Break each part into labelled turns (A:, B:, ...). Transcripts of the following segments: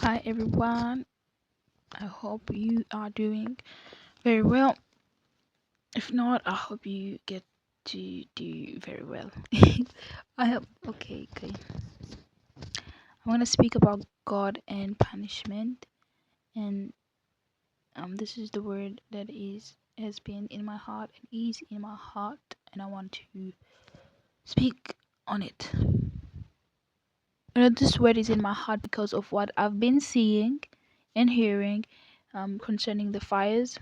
A: Hi everyone, I hope you are doing very well. If not, I hope you get to do very well. I hope, okay. I want to speak about God and punishment, and this is the word that is has been in my heart and is in my heart, and I want to speak on it. This word is in my heart because of what I've been seeing and hearing concerning the fires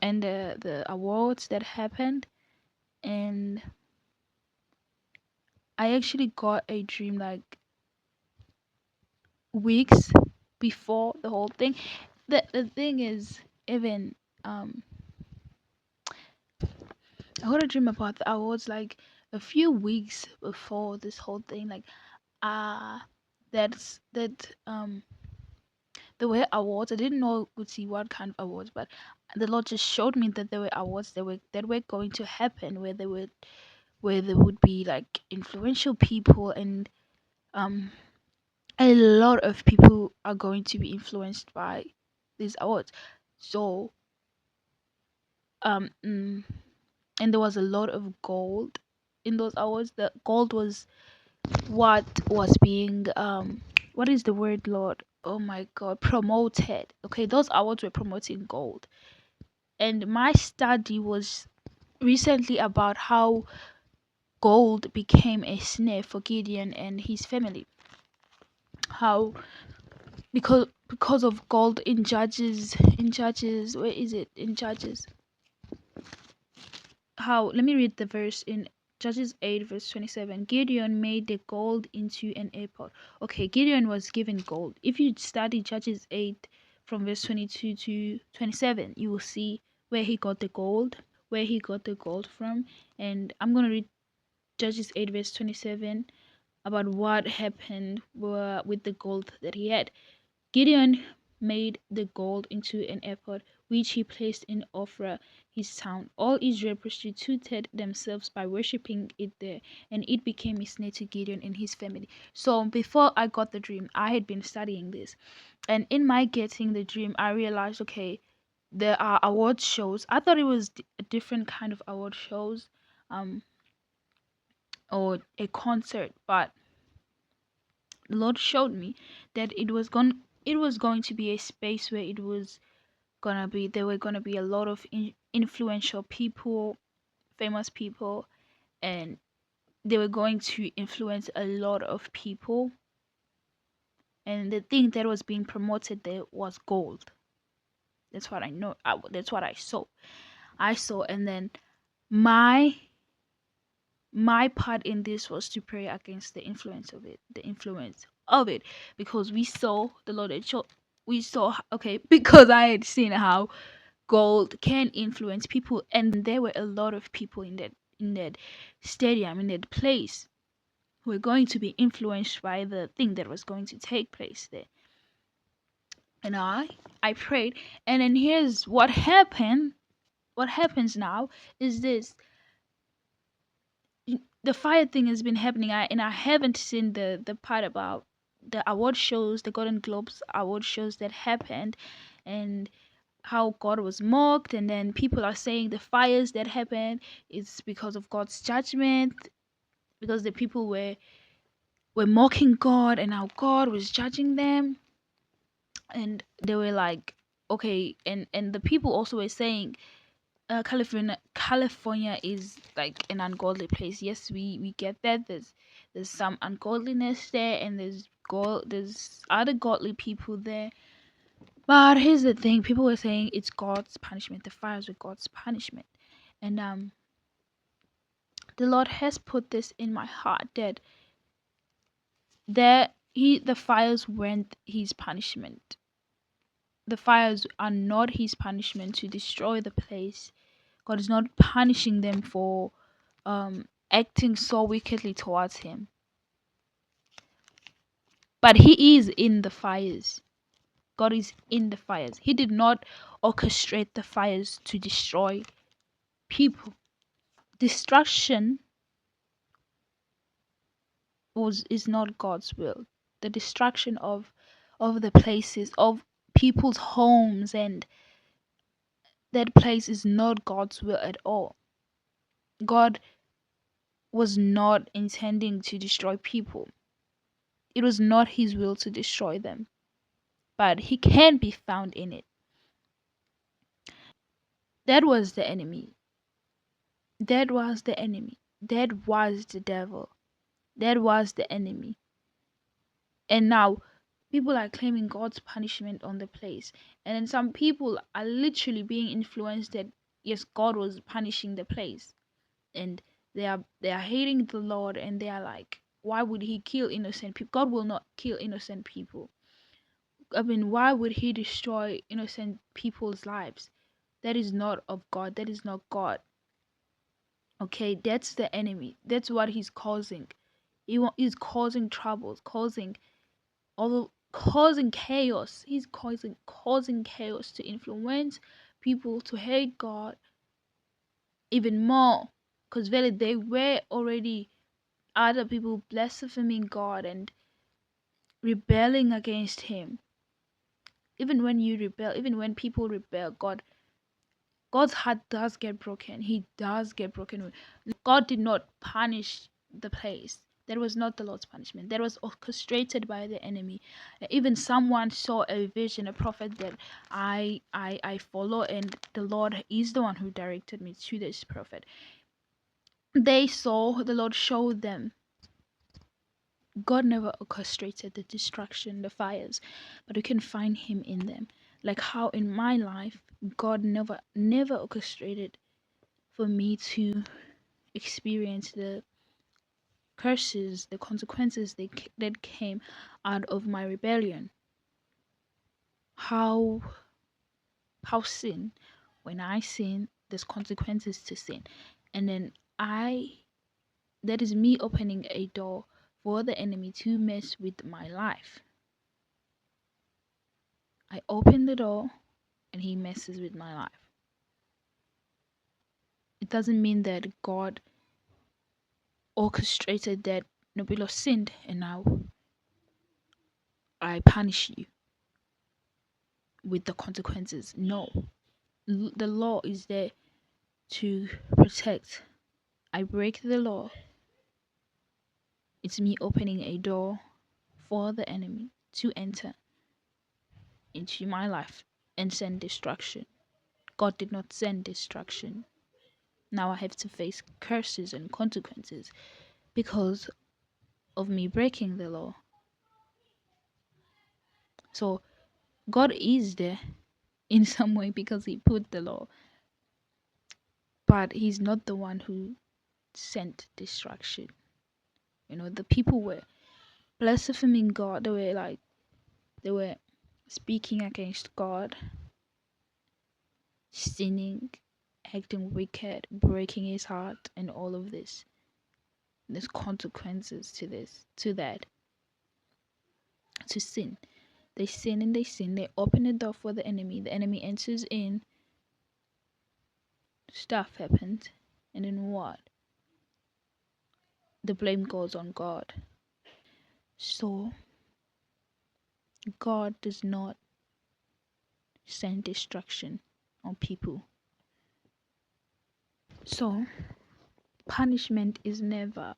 A: and the awards that happened. And I actually got a dream like weeks before the whole thing. The thing is, even um I got a dream about the awards like a few weeks before this whole thing. Like ah that there were awards. I didn't know would see what kind of awards, but the Lord just showed me that there were awards that were going to happen where there would be like influential people, and um a lot of people are going to be influenced by these awards. So um mm, and there was a lot of gold in those awards. The gold was what was being what is the word, Lord? Oh my god, promoted. Okay, those awards were promoting gold. And my study was recently about how gold became a snare for Gideon and his family. How because of gold in Judges, where is it in Judges? How, let me read the verse in Judges 8 verse 27. Gideon made the gold into an ephod. Okay, Gideon was given gold. If you study Judges 8 from verse 22 to 27, you will see where he got the gold from. And I'm going to read Judges 8 verse 27 about what happened with the gold that he had. Gideon made the gold into an ephod, which he placed in Ophrah, his town. All Israel prostituted themselves by worshipping it there, and it became a snare to Gideon and his family. So before I got the dream, I had been studying this, and in my getting the dream, I realized, okay, there are award shows. I thought it was a different kind of award shows, um, or a concert, but the Lord showed me that it was going to be a space where there were gonna be a lot of influential people, famous people, and they were going to influence a lot of people. And the thing that was being promoted there was gold. That's what I know. That's what I saw. And then my my part in this was to pray against the influence of it, because we saw the Lord had show, we saw, okay, because I had seen how gold can influence people, and there were a lot of people in that stadium, in that place, who were going to be influenced by the thing that was going to take place there. And I prayed, and then here's what happened. What happens now is this: the fire thing has been happening. I haven't seen the part about the award shows, the Golden Globes award shows that happened, and how God was mocked. And then people are saying the fires that happened is because of God's judgment, because the people were mocking God, and how God was judging them. And they were like, okay, and the people also were saying, California is like an ungodly place. Yes, we get that. There's some ungodliness there, and there's other godly people there. But here's the thing: people were saying it's God's punishment. The fires were God's punishment, and the Lord has put this in my heart that the fires weren't His punishment. The fires are not His punishment to destroy the place. God is not punishing them for acting so wickedly towards Him, but He is in the fires. God is in the fires. He did not orchestrate the fires to destroy people. Destruction is not God's will. The destruction of of the places, of people's homes, and that place is not God's will at all. God was not intending to destroy people. It was not his will to destroy them, but he can be found in it. That was the enemy. That was the enemy. That was the devil. That was the enemy. And now people are claiming God's punishment on the place. And then some people are literally being influenced that yes, God was punishing the place. And they are hating the Lord, and they are like, why would he kill innocent people? God will not kill innocent people. I mean, why would he destroy innocent people's lives? That is not of God. That is not God. Okay, that's the enemy. That's what he's causing. He's causing troubles, causing chaos. He's causing chaos to influence people to hate God even more. Because really, they were already other people blaspheming God and rebelling against Him. Even when you rebel, even when people rebel, God's heart does get broken. He does get broken. God did not punish the place. That was not the Lord's punishment. That was orchestrated by the enemy. Even someone saw a vision, a prophet that I follow, and the Lord is the one who directed me to this prophet. They saw the Lord show them. God never orchestrated the destruction, the fires, but we can find Him in them. Like how in my life, God never orchestrated for me to experience the curses, the consequences that came out of my rebellion. How sin, when I sin, there's consequences to sin, and then that is me opening a door for the enemy to mess with my life. I open the door, and he messes with my life. It doesn't mean that God orchestrated that Nobilo sinned and now I punish you with the consequences. No. The law is there to protect. I break the law. It's me opening a door for the enemy to enter into my life and send destruction. God did not send destruction. Now I have to face curses and consequences because of me breaking the law. So God is there in some way because He put the law, but He's not the one who sent destruction. The people were blaspheming God. They were speaking against God, sinning, acting wicked, breaking His heart, and all of this. There's consequences to this, to that, to sin. They sin and they sin. They open the door for the enemy. The enemy enters in. Stuff happens. And then what? The blame goes on God. So, God does not send destruction on people. So, punishment is never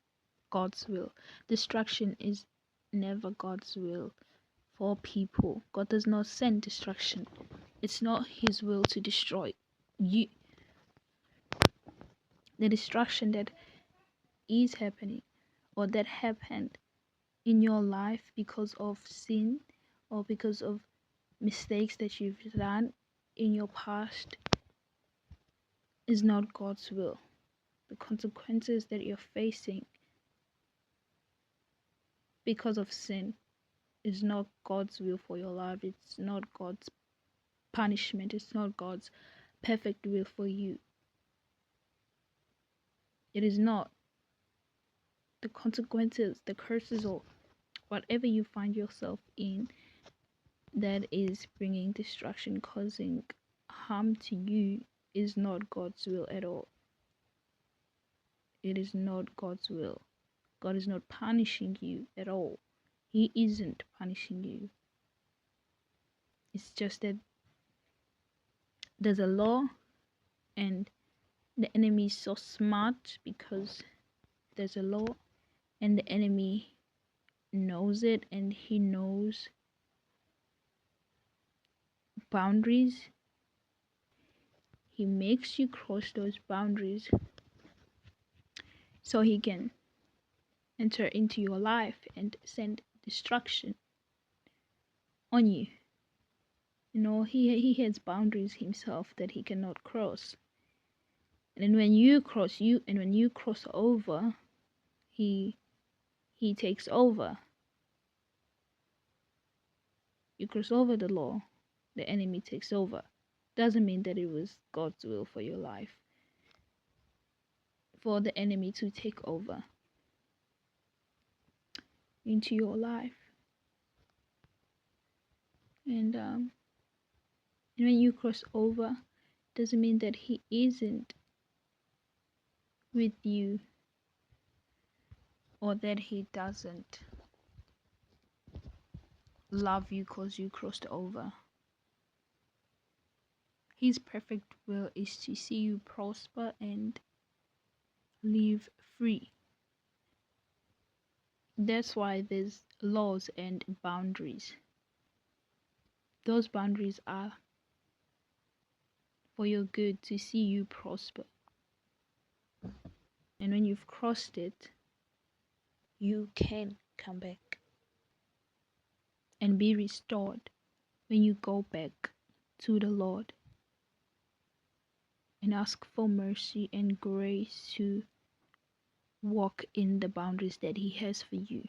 A: God's will. Destruction is never God's will for people. God does not send destruction. It's not His will to destroy you. The destruction that is happening or that happened in your life because of sin or because of mistakes that you've done in your past is not God's will. The consequences that you're facing because of sin is not God's will for your life. It's not God's punishment. It's not God's perfect will for you. It is not. The consequences, the curses, or whatever you find yourself in that is bringing destruction, causing harm to you, is not God's will at all. It is not God's will. God is not punishing you at all. He isn't punishing you. It's just that there's a law, and the enemy is so smart because there's a law, and the enemy knows it, and he knows boundaries. He makes you cross those boundaries so he can enter into your life and send destruction on you. He has boundaries himself that he cannot cross. And then when you cross over, he takes over. You cross over the law, the enemy takes over. Doesn't mean that it was God's will for your life, for the enemy to take over into your life. And when you cross over, doesn't mean that he isn't with you, or that he doesn't love you because you crossed over. His perfect will is to see you prosper and live free. That's why there's laws and boundaries. Those boundaries are for your good, to see you prosper. And when you've crossed it, you can come back and be restored when you go back to the Lord and ask for mercy and grace to walk in the boundaries that He has for you.